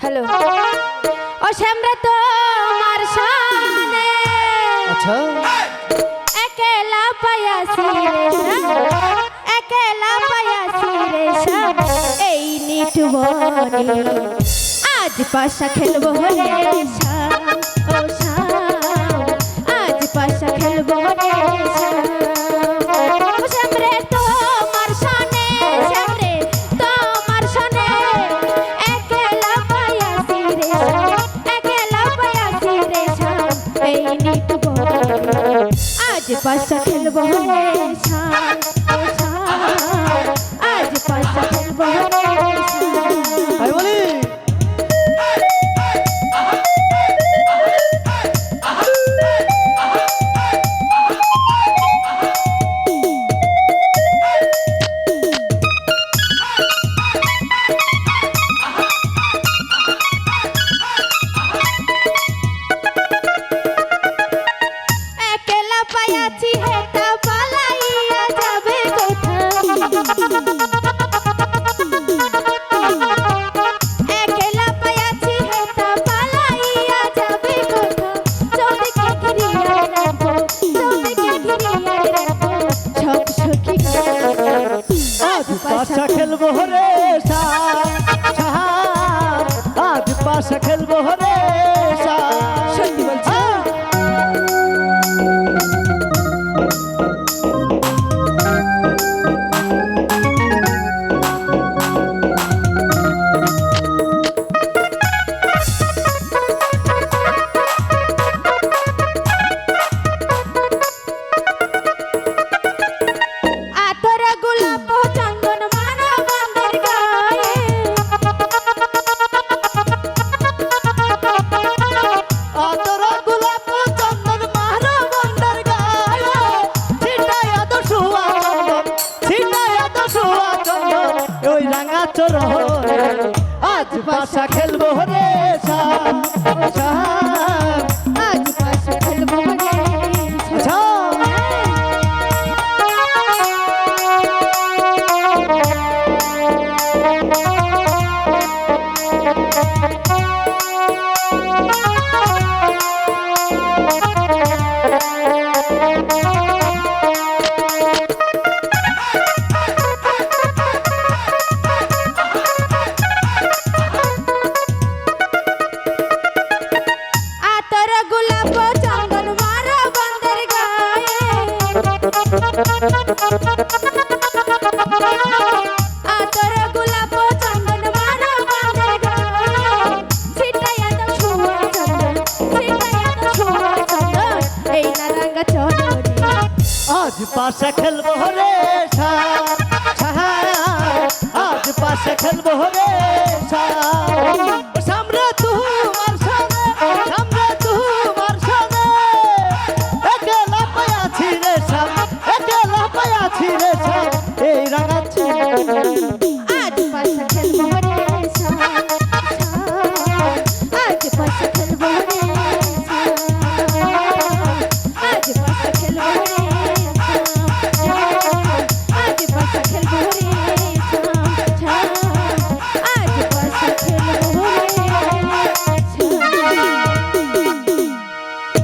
hello ও শ্যামরা তোমার শানে আচ্ছা একেলা পায়াসি রে একেলা পায়াসি রে এই নিটবনি আজ পাশা খেলবো রে ও আজ পাশা খেলবো রে শ্যামরে তোমার শানে শ্যামরে তোমার শানে একেলা পায়াসি রে এই নিটবনি আজ পাশা খেলবো রে আজ পাশা খেলবো রে আমি বলি একেলা পায়াছি হেটা পালাইয়া যাবে একেলা পায়াছি হেটা পালাইয়া যাবে চৌদিকে ঘিরিয়া রাখো সব সখী আজ পাশা খেলবো রে আজ পাশা খেলবো রে সত্যি বলছি আতরা গোলাপ চন্দন মারা বাঁধের গায়ে আতরা গোলাপ চন্দন মারা বন্দার গায়ে ছিটায়া তো শুয়া চন্দন ওই রাঙা চরহরে আজ পাশা খেলবো রে আজ পাশা খেলবো রে আতরা গোলাপ চন্দন মারা বাঁধের গায়ে আতরা গোলাপ চন্দন মারা বাঁধের গায়ে ছিটাইয়া দাও ছোঁয়া চন্দন এই নারাঙ্গা চন্দনে আজ পাশা খেলবো রে আজ পাশা খেলবো রে